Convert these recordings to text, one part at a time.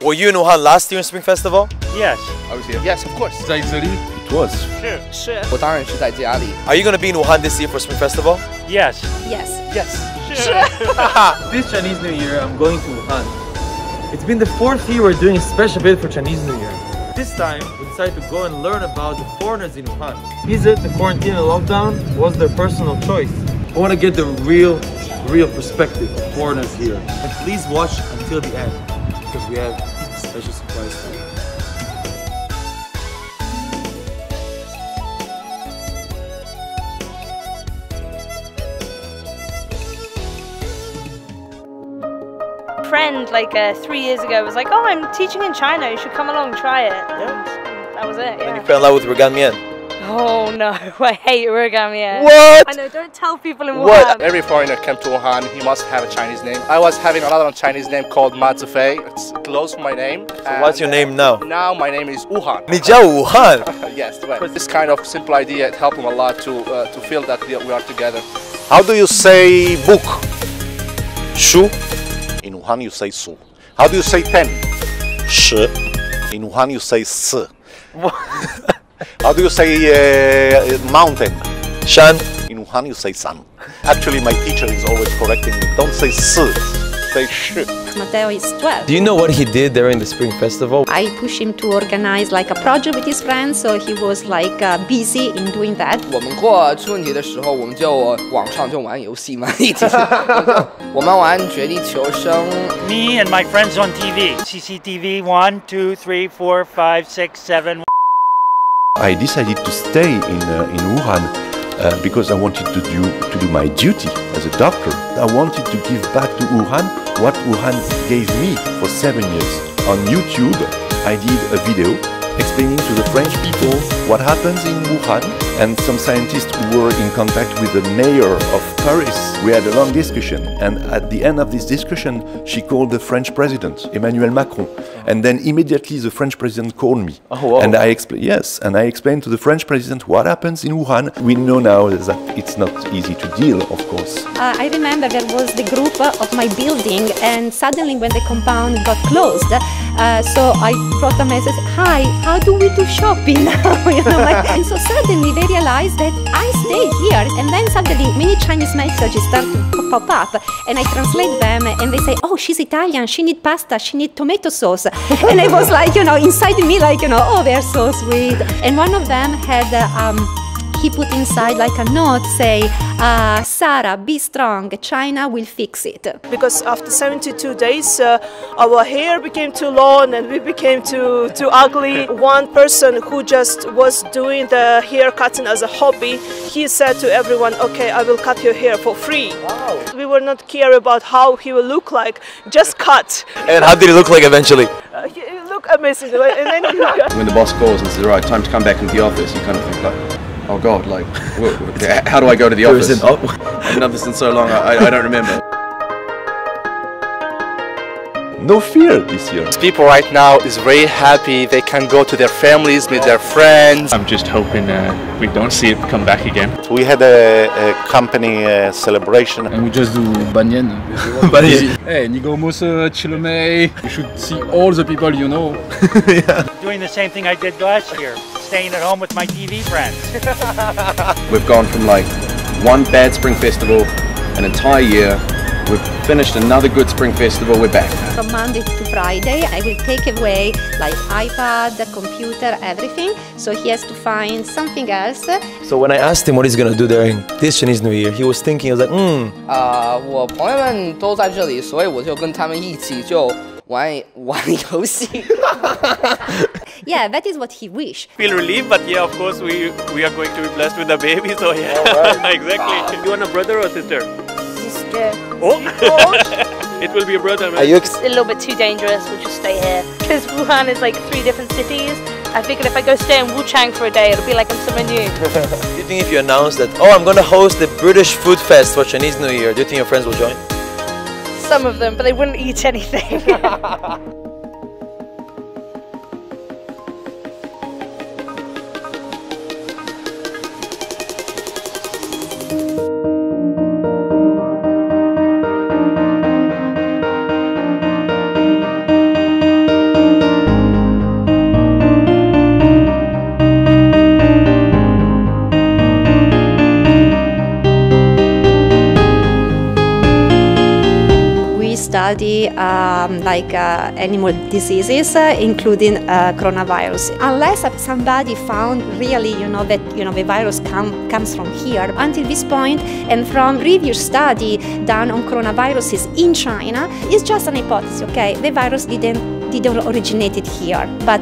Were you in Wuhan last year in Spring Festival? Yes. I was here. Yes, of course. It was. Sure. 我当然是在家里。 Are you going to be in Wuhan this year for Spring Festival? Yes. Yes. Yes. Sure. This Chinese New Year, I'm going to Wuhan. It's been the 4th year we're doing a special bit for Chinese New Year. This time, we decided to go and learn about the foreigners in Wuhan. Is it the quarantine and lockdown was their personal choice? I want to get the real perspective of foreigners here. And please watch until the end, because we have a special surprise for you. Friend like 3 years ago was like, oh, I'm teaching in China, you should come along, try it. And that was it, And you yeah. fell in love with Rugan Mian. Oh no, I hate origami. What? I know, don't tell people in Wuhan. What? Every foreigner came to Wuhan, he must have a Chinese name. I was having another Chinese name called Ma Zifei. It's close to my name. So what's your name now? Now my name is Wuhan. 你叫武汉? Yes, right. This kind of simple idea it helped him a lot to feel that we are together. How do you say book? Shu? In Wuhan you say su. How do you say pen? Shi. In Wuhan you say si. How do you say mountain? Shan? In Wuhan you say san. Actually my teacher is always correcting me. Don't say si, say shi. Matteo is 12. Do you know what he did during the Spring Festival? I pushed him to organize like a project with his friends, so he was like busy in doing that. 我们过春节的时候，我们就网上就玩游戏嘛，一起。我们玩绝地求生。 Me and my friends on TV. CCTV 1, 2, 3, 4, 5, 6, 7. I decided to stay in Wuhan because I wanted to do my duty as a doctor. I wanted to give back to Wuhan what Wuhan gave me for 7 years. On YouTube, I did a video explaining to the French people what happens in Wuhan, and some scientists who were in contact with the mayor of Paris. We had a long discussion, and at the end of this discussion, she called the French president, Emmanuel Macron, and then immediately the French president called me. Oh, wow. And I explained to the French president what happens in Wuhan. We know now that it's not easy to deal, of course. I remember there was the group of my building, and suddenly when the compound got closed, so I wrote a message, hi, how do we do shopping now? And so suddenly they realized that I stay here, and then suddenly many Chinese messages start to pop up, and I translate them, and they say, oh, she's Italian, she need pasta, she need tomato sauce. And I was like, inside me, like, oh, they're so sweet. And one of them had, he put inside like a note, say, Sarah, be strong, China will fix it. Because after 72 days, our hair became too long and we became too ugly. One person who just was doing the hair cutting as a hobby, he said to everyone, okay, I will cut your hair for free. Wow. We were not care about how he will look like, just cut. And how did he look like eventually? He looked amazing. And then when the boss calls and says, right, time to come back into the office, you kind of think like, oh God, like, how do I go to the office? I've done this in so long, I don't remember. No fear this year. People right now is very happy. They can go to their families, meet their friends. I'm just hoping we don't see it come back again. We had a company celebration. And we just do banyan. Hey, Nigo Musa, Chilome. You should see all the people you know. Yeah. Doing the same thing I did last year. Staying at home with my TV friends. We've gone from like one bad Spring Festival, an entire year. We've finished another good Spring Festival, we're back. From Monday to Friday, I will take away like iPad, computer, everything. So he has to find something else. So when I asked him what he's gonna do during this Chinese New Year, he was thinking, he was like, 我朋友们都在这里，所以我就跟他们一起就玩游戏。Yeah, that is what he wished. Feel relieved, but yeah, of course, we are going to be blessed with a baby, so yeah, exactly. You want a brother or sister? Sister. Oh, it will be a brother, man. Are you It's a little bit too dangerous, we'll just stay here. Because Wuhan is like 3 different cities. I figured if I go stay in Wuchang for a day, it'll be like I'm somewhere new. Do you think if you announce that, oh, I'm going to host the British Food Fest for Chinese New Year, do you think your friends will join? Some of them, but they wouldn't eat anything. study animal diseases, including coronavirus. Unless somebody found really, that the virus comes from here. Until this point, and from previous study done on coronaviruses in China, it's just an hypothesis. Okay, the virus didn't originate here, but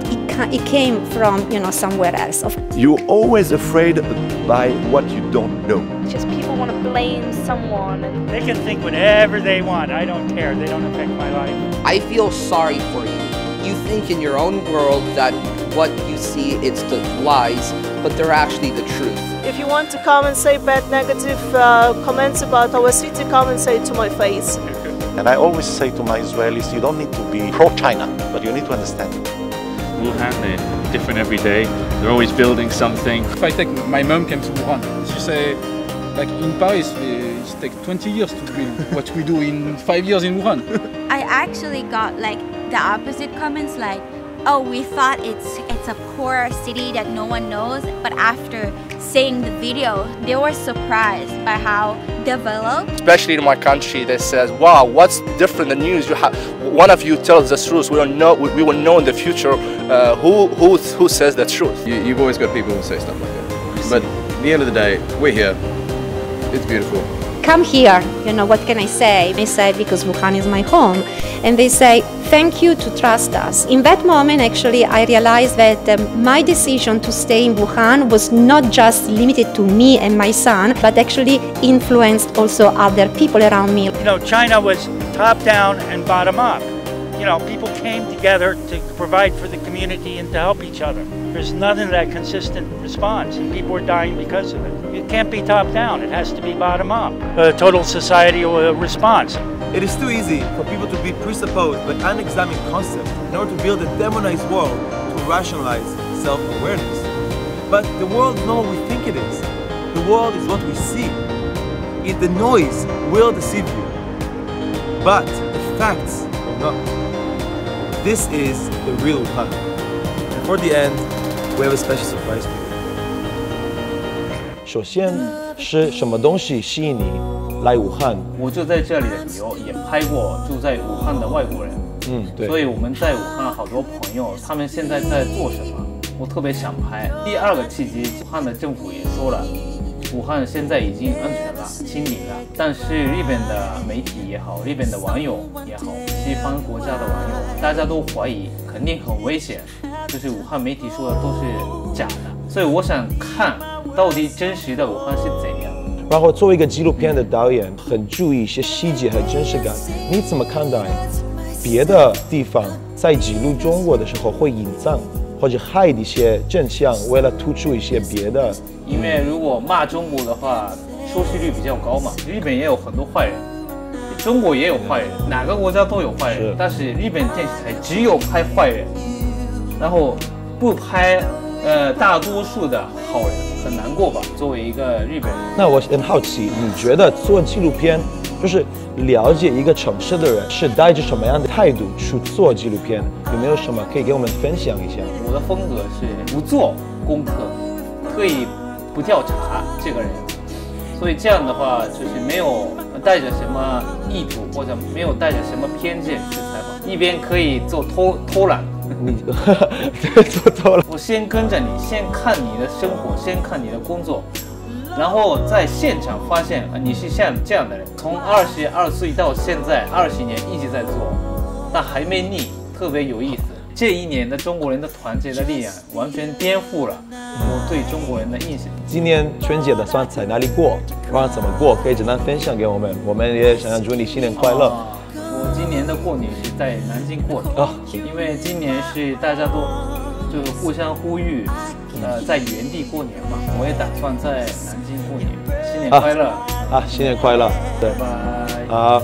it came from somewhere else. You're always afraid by what you don't know. Just people want to blame someone. They can think whatever they want. I don't care. They don't affect my life. I feel sorry for you. You think in your own world that what you see it's the lies, but they're actually the truth. If you want to come and say bad, negative comments about our city, come and say it to my face. And I always say to my Israelis, you don't need to be pro-China, but you need to understand it. Wuhan, they're different every day. They're always building something. If I take my mom came to Wuhan, she say, like in Paris, it takes 20 years to build what we do in 5 years in Wuhan. I actually got like the opposite comments, like, oh, we thought it's a poor city that no one knows, but after seeing the video, they were surprised by how developed. Especially in my country, they says, wow, what's different the news? You have one of you tells the truth. We will know in the future who says the truth. You've always got people who say stuff like that. But at the end of the day, we're here. It's beautiful. Come here, what can I say? They say, because Wuhan is my home. And they say, thank you to trust us. In that moment, actually, I realized that my decision to stay in Wuhan was not just limited to me and my son, but actually influenced also other people around me. China was top down and bottom up. People came together to provide for the community and to help each other. There's nothing that consistent response, and people are dying because of it. It can't be top down, it has to be bottom up. A total societal response. It is too easy for people to be presupposed by unexamined concepts in order to build a demonized world to rationalize self-awareness. But the world is not what we think it is. The world is what we see. The noise will deceive you, but the facts will not. This is the real Wuhan. And for the end, we have a special surprise for you. 首先是什么东西吸引你来武汉？我就在这里旅游，也拍过住在武汉的外国人。对。所以我们在武汉好多朋友，他们现在在做什么？我特别想拍。第二个契机，武汉的政府也说了，武汉现在已经安全了、清零了。但是日本的媒体也好，日本的网友也好，西方国家的网友，大家都怀疑肯定很危险，就是武汉媒体说的都是假的。所以我想看到底真实的武汉是怎样。然后作为一个纪录片的导演，很注意一些细节和真实感。你怎么看待别的地方在记录中国的时候会隐藏或者hide一些真相，为了突出一些别的？因为如果骂中国的话，收视率比较高嘛。日本也有很多坏人，中国也有坏人，哪个国家都有坏人。但是日本电视台只有拍坏人，然后不拍大多数的好人，很难过吧？作为一个日本人。那我很好奇，你觉得做纪录片，就是了解一个城市的人是带着什么样的态度去做纪录片？有没有什么可以给我们分享一下？我的风格是不做功课，可以不调查这个人，所以这样的话就是没有带着什么意图，或者没有带着什么偏见去采访，一边可以做偷懒。你做错了。我先跟着你，先看你的生活，先看你的工作，然后在现场发现你是像这样的人。从22岁到现在20年一直在做，但还没腻，特别有意思。这一年的中国人的团结的力量完全颠覆了我对中国人的印象。今年春节打算在哪里过？然后怎么过？可以简单分享给我们，我们也想要祝你新年快乐。我今年的过年是在南京过的因为今年是大家都就互相呼吁，在原地过年嘛，我也打算在南京过年。新年快乐！新年快乐！对，拜拜。好。